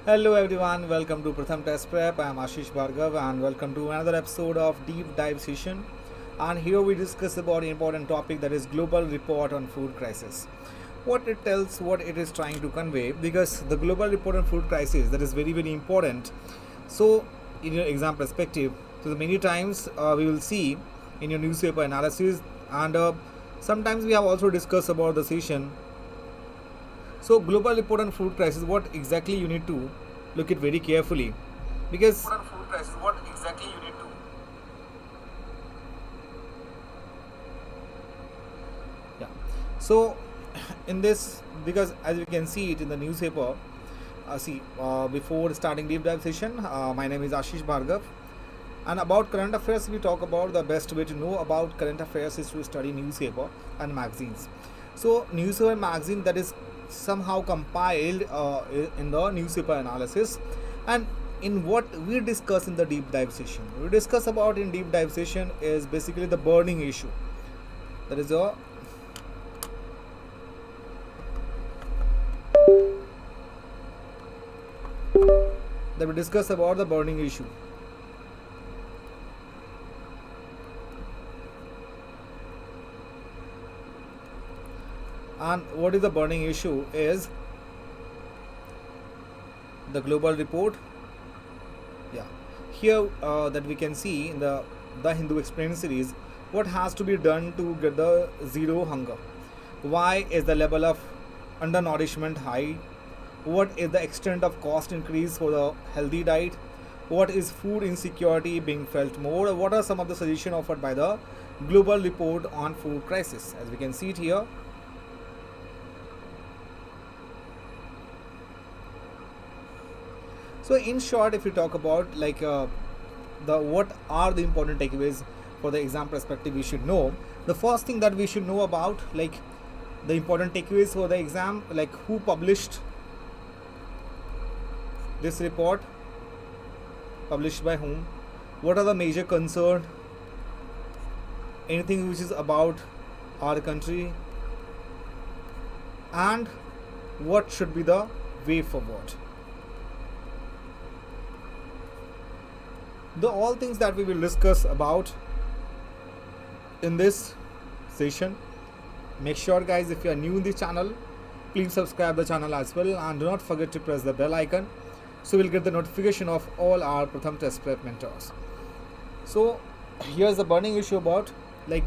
Hello everyone, welcome to Pratham Test Prep. I am Ashish Bhargav and welcome to another episode of Deep Dive Session. And here we discuss about an important topic, that is Global Report on Food Crisis. What it tells, what it is trying to convey, because the Global Report on Food Crisis, that is very important. So in your exam perspective, so many times we will see in your newspaper analysis, and sometimes we have also discussed about the session. So global report on food crisis, what exactly you need to look it very carefully, because food crisis, what exactly you need to. Yeah. So in this, because as you can see it in the newspaper, before starting deep dive session, my name is Ashish Bhargav, and about current affairs we talk about the best way to know about current affairs is to study newspaper and magazines. So newspaper and magazine, that is somehow compiled in the newspaper analysis, and in what we discuss in the deep dive session, we discuss about in deep dive session is basically the burning issue, that is a that we discuss about the burning issue. And what is the burning issue is the global report. Yeah, here that we can see in the Hindu Explained series, what has to be done to get the zero hunger. Why is the level of undernourishment high? What is the extent of cost increase for the healthy diet? What is food insecurity being felt more? What are some of the suggestions offered by the global report on food crisis? As we can see it here, so in short, if you talk about like the what are the important takeaways for the exam perspective, we should know. The first thing that we should know about, like the important takeaways for the exam, like who published this report, published by whom, what are the major concern, anything which is about our country, and what should be the way forward. The all things that we will discuss about in this session. Make sure guys, if you are new in this channel, please subscribe the channel as well, and do not forget to press the bell icon, so we'll get the notification of all our Pratham Test Prep mentors. So here's the burning issue about like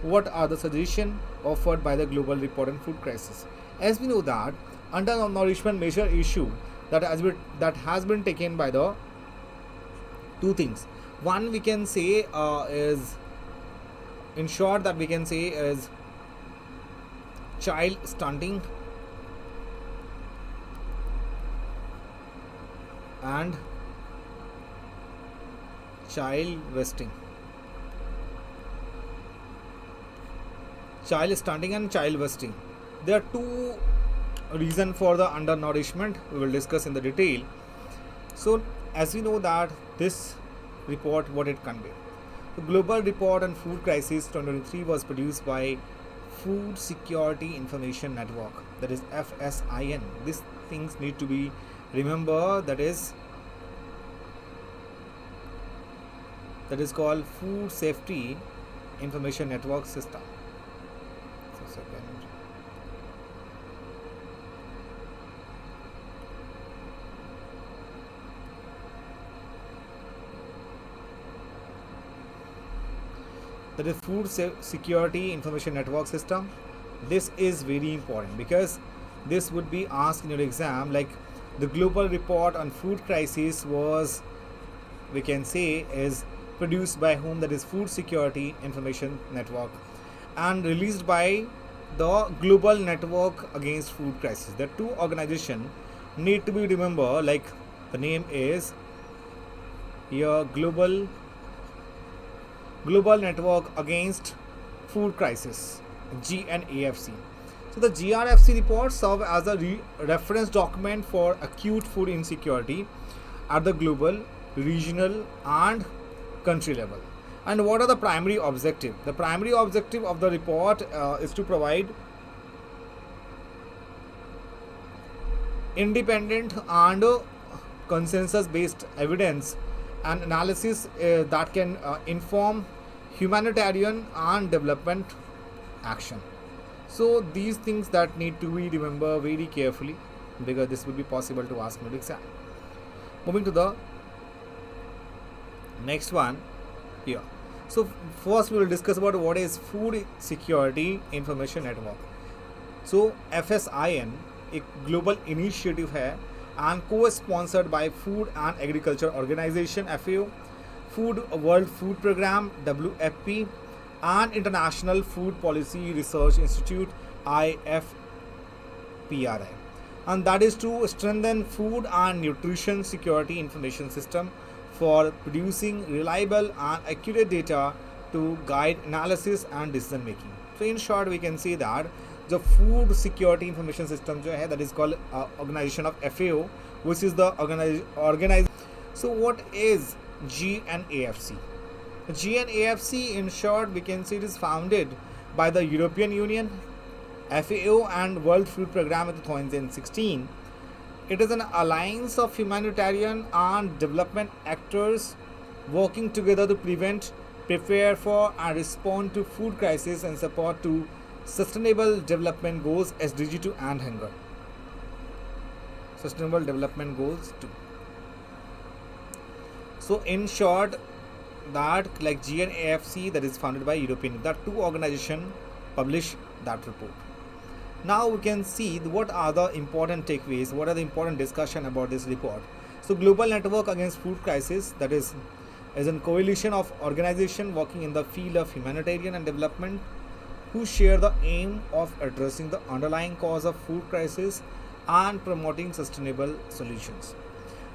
what are the suggestions offered by the global report on food crisis. As we know that undernourishment major issue that has been taken by the two things. One we can say is, in short, that we can say is child stunting and child wasting. Child stunting and child wasting. There are two reasons for the undernourishment. We will discuss in the detail. So as we know that this report, what it conveys. The Global Report on Food Crisis 2023 was produced by Food Security Information Network, that is FSIN. These things need to be remembered, that is called Food Safety Information Network System. So second. That is Food Security Information Network System. This is very important because this would be asked in your exam, like the global report on food crisis was, we can say, is produced by whom, that is Food Security Information Network, and released by the Global Network Against Food Crisis. The two organizations need to be remembered, like the name is here Global Network Against Food Crisis, GNAFC. So the GRFC reports serve as a reference document for acute food insecurity at the global, regional and country level. And what are the primary objective? The primary objective of the report is to provide independent and consensus-based evidence and analysis that can inform humanitarian and development action. So these things that need to be remembered very carefully, because this will be possible to ask in the exam. Moving to the next one here. So first we will discuss about what is Food Security Information Network. So FSIN एक global initiative है and co-sponsored by Food and Agriculture Organization FAO, World Food Program WFP, and International Food Policy Research Institute IFPRI, and that is to strengthen food and nutrition security information system for producing reliable and accurate data to guide analysis and decision making. So in short we can say that the food security information system जो है, that is called organization of FAO, which is the organization. So what is GNAFC? GNAFC, in short, we can say it is founded by the European Union, FAO and World Food Program in 2016. It is an alliance of humanitarian and development actors working together to prevent, prepare for and respond to food crisis and support to Sustainable Development Goals SDG 2 and hunger. Sustainable Development Goals 2. So in short, that like GNAFC, that is founded by European, that two organizations publish that report. Now we can see what are the important takeaways, what are the important discussion about this report. So Global Network Against Food Crisis, that is a coalition of organizations working in the field of humanitarian and development who share the aim of addressing the underlying cause of food crisis and promoting sustainable solutions.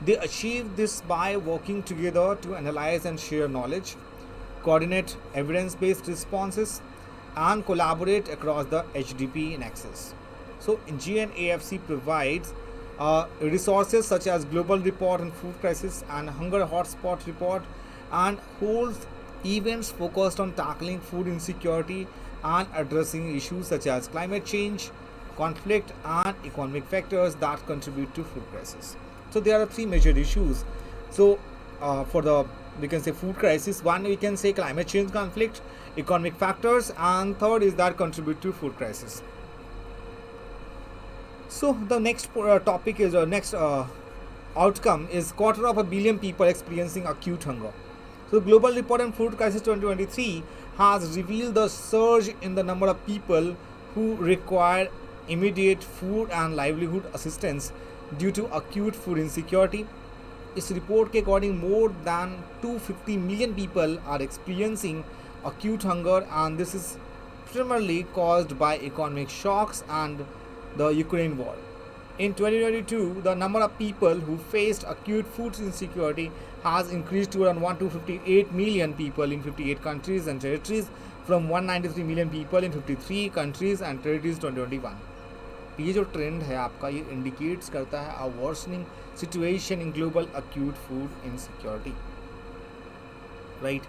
They achieve this by working together to analyze and share knowledge, coordinate evidence-based responses, and collaborate across the HDP nexus. So GNAFC provides resources such as Global Report on Food Crisis and Hunger Hotspot Report, and holds events focused on tackling food insecurity and addressing issues such as climate change, conflict, and economic factors that contribute to food crisis. So there are three major issues. So for the, we can say, food crisis, one we can say climate change, conflict, economic factors, and third is that contribute to food crisis. So the next topic is next outcome is 250 million people experiencing acute hunger. So Global Report on Food Crisis 2023 has revealed the surge in the number of people who require immediate food and livelihood assistance due to acute food insecurity. इस report के according more than 250 million people are experiencing acute hunger, and this is primarily caused by economic shocks and the Ukraine war. In 2022, the number of people who faced acute food insecurity has increased to around 158 million people in 58 countries and territories from 193 million people in 53 countries and territories 2021. ये जो trend है आपका, ये indicates करता है a worsening situation in global acute food insecurity, right.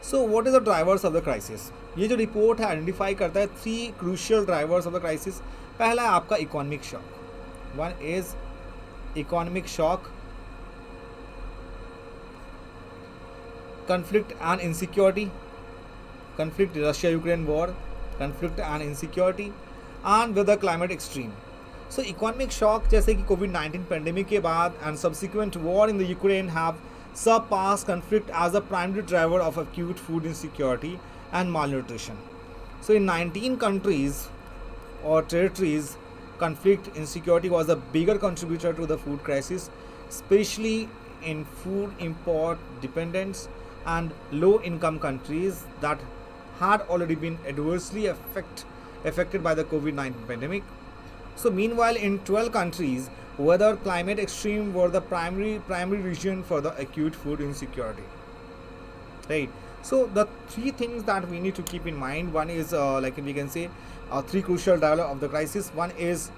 So what is the drivers of the crisis? ये जो report है आइडेंटिफाई करता है 3 crucial drivers of the crisis. पहला है आपका economic shock. One is economic shock, conflict and insecurity, conflict, Russia Ukraine war, conflict and insecurity, and weather climate extreme. So economic shock जैसे कि COVID-19 pandemic के बाद and subsequent war in the Ukraine have surpassed conflict as a primary driver of acute food insecurity and malnutrition. So in 19 countries or territories, conflict insecurity was a bigger contributor to the food crisis, especially in food import dependence and low-income countries that had already been adversely affected by the COVID-19 pandemic. So meanwhile, in 12 countries, weather climate extreme were the primary region for the acute food insecurity. Right. So the three things that we need to keep in mind, one is like we can say 3 crucial drivers of the crisis. One is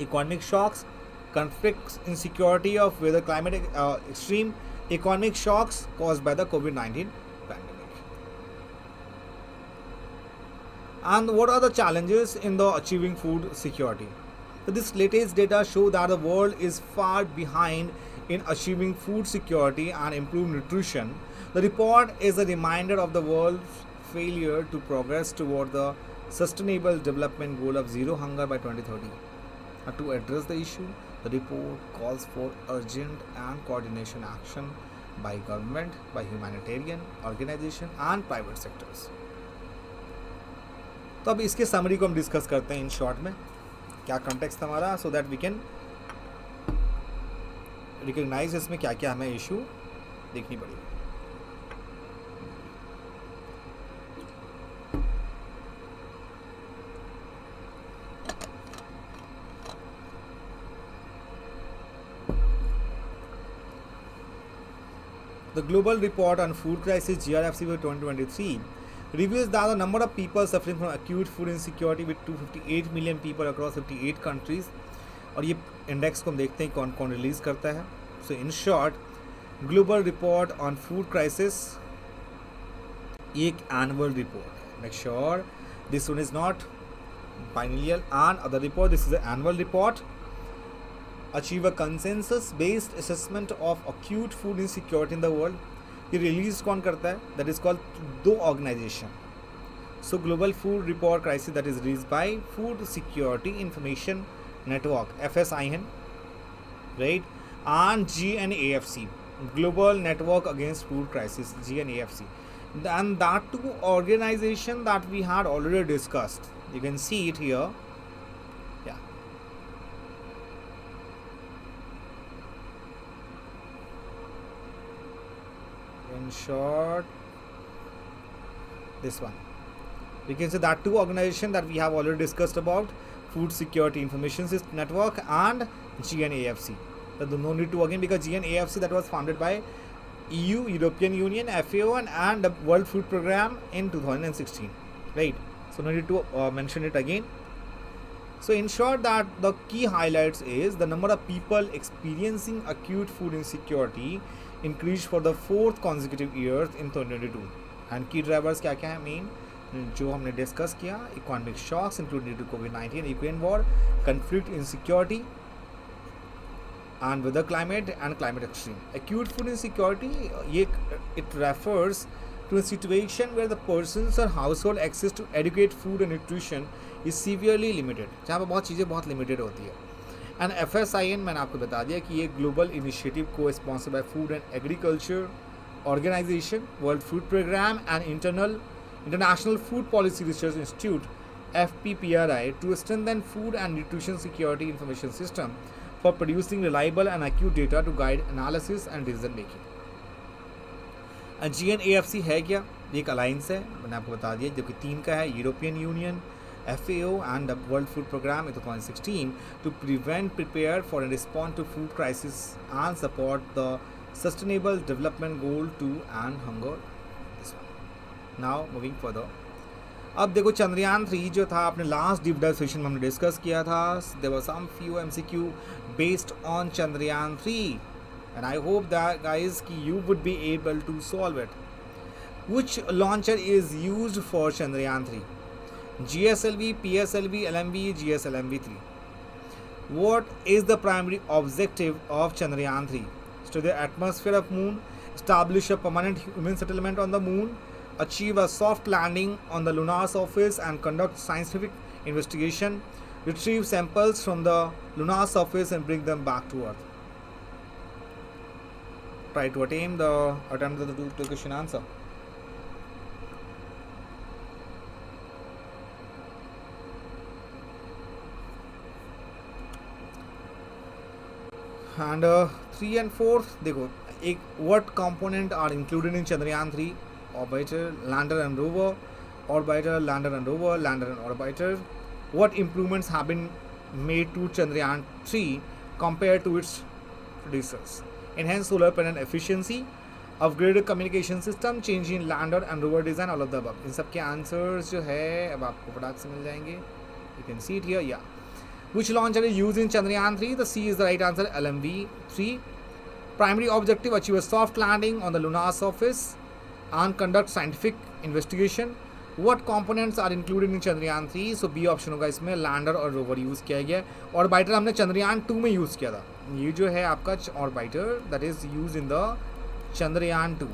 economic shocks, conflicts, insecurity of weather climate extreme, economic shocks caused by the COVID-19 pandemic. And what are the challenges in the achieving food security? So this latest data show that the world is far behind in achieving food security and improved nutrition. The report is a reminder of the world's failure to progress toward the sustainable development goal of zero hunger by 2030. To address the issue, the report calls for urgent and coordination action by government, by humanitarian organization and private sectors. तो अब इसके summary को हम discuss करते हैं in short में, क्या context हमारा, so that we can recognise इसमें क्या क्या हमें इशू देखनी पड़ेगी. The Global Report on Food Crisis GRFC for 2023 reveals that the number of people suffering from acute food insecurity with 258 million people across 58 countries. और ये index को हम देखते हैं कौन कौन रिलीज़ करता है. So in short, global report on food crisis एक एनुअल रिपोर्ट है. Make sure this one is not biennial and other report. This is an annual report. Achieve a consensus-based assessment of acute food insecurity in the world. ये release कौन करता है? That is called दो organization. So Global Food Report Crisis, that is released by Food Security Information Network (FSIN), right? And GNAFC, Global Network Against Food Crisis (GNAFC). And that two organization that we had already discussed. You can see it here. Yeah. In short, this one. We can say that two organizations that we have already discussed about, Food Security Information Network and GNAFC. No need to again, because GNAFC that was founded by EU, European Union, FAO and the World Food Program in 2016, right? So no need to mention it again. So in short, that the key highlights is the number of people experiencing acute food insecurity increased for the fourth consecutive years in 2022. And key drivers क्या क्या है main जो हमने discuss किया, economic shocks including COVID-19, Ukraine war, conflict insecurity and weather climate and climate extreme. Acute food insecurity, it refers to a situation where the person's or household access to adequate food and nutrition is severely limited, जहाँ पर बहुत चीज़ें बहुत limited होती है. And FSIN मैंने आपको बता दिया कि ये ग्लोबल इनिशिएटिव को sponsored by food and agriculture organisation, world food programme and international food policy research institute FPPRI to strengthen food and nutrition security information system for producing reliable and accurate data to guide analysis and decision making. GNAFC है क्या? ये एक alliance है, मैंने आपको बता दिया, जो कि 3 का है, European union, FAO and the World Food Program in 2016 to prevent, prepare for and respond to food crisis and support the Sustainable Development Goal 2 and hunger. This one. Now moving further. अब देखो चंद्रयान 3 जो था अपने last deep dive session में हमने discuss किया था. There were some few MCQ based on Chandrayaan 3 and I hope that guys you would be able to solve it. Which launcher is used for Chandrayaan 3? GSLV, PSLV, LMV, GSLMV3. What is the primary objective of Chandrayaan 3? Study the atmosphere of moon, establish a permanent human settlement on the moon, achieve a soft landing on the lunar surface and conduct scientific investigation, retrieve samples from the lunar surface and bring them back to Earth. Try to attempt the question answer. And 3 and 4 देखो एक what component are included in Chandrayaan 3? Orbiter, lander and rover, orbiter, lander and rover, lander and orbiter. What improvements have been made to Chandrayaan 3 compared to its predecessors? Enhanced solar panel efficiency, upgraded communication system, change in lander and rover design, all of the above. इन सब के answers जो है अब आपको फटाक से मिल जाएंगे. You can see it here. Yeah. Which launcher is used in Chandrayaan 3? The C is the right answer. LMV3. Primary objective: achieve a soft landing on the lunar surface and conduct scientific investigation. What components are included in Chandrayaan 3? So B option होगा इसमें, lander और rover use किया गया। Orbiter हमने चंद्रयान 2 में use किया था। ये जो है आपका orbiter that is use in the Chandrayaan 2।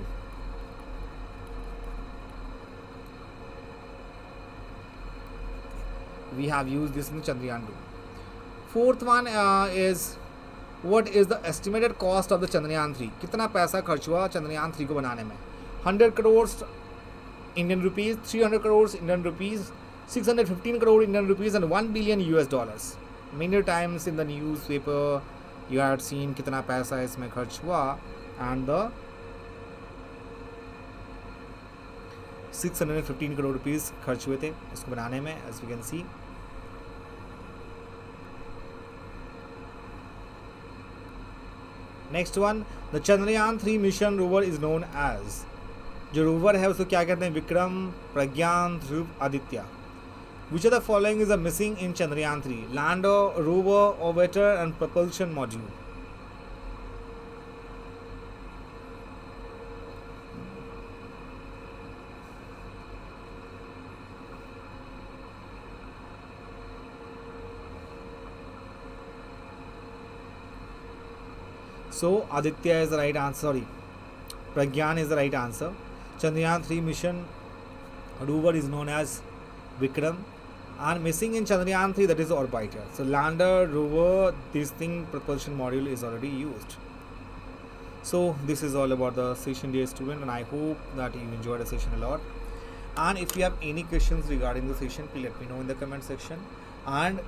we have used this in Chandrayaan 2. Fourth one is what is the estimated cost of the Chandrayaan 3? कितना पैसा खर्च हुआ चंद्रयान 3 को बनाने में? 100 crores Indian rupees, 300 crores Indian rupees, 615 crore Indian rupees and 1 billion US dollars. Many times in the newspaper you had seen कितना पैसा इसमें खर्च हुआ and the 615 crore rupees खर्च हुए थे इसको बनाने में, as we can see. Next one, the Chandrayaan 3 mission rover is known as, जो रोवर है उसको क्या कहते हैं? Vikram, Pragyan, Dhruv, Aditya. Which are the following is a missing in Chandrayaan 3? Lander, rover, orbiter and propulsion module. So Aditya is the right answer. Sorry, Pragyan is the right answer. Chandrayaan 3 mission rover is known as Vikram, and missing in Chandrayaan 3 that is orbiter. So lander, rover, this thing propulsion module is already used. So this is all about the session, dear student, and I hope that you enjoyed the session a lot. And if you have any questions regarding the session, please let me know in the comment section. And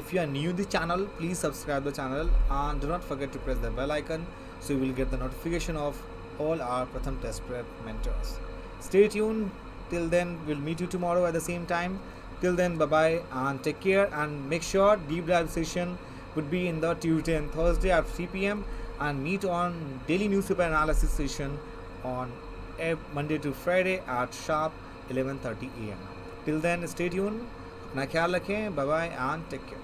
if you are new to the channel, please subscribe the channel and do not forget to press the bell icon so you will get the notification of all our Pratham test prep mentors. Stay tuned. Till then, we'll meet you tomorrow at the same time. Till then, bye bye and take care, and make sure deep dive session would be in the Tuesday and Thursday at 3 p.m. and meet on daily newspaper analysis session on Monday to Friday at sharp 11:30 a.m. Till then, stay tuned. अपना ख्याल रखें. Bye bye and take care.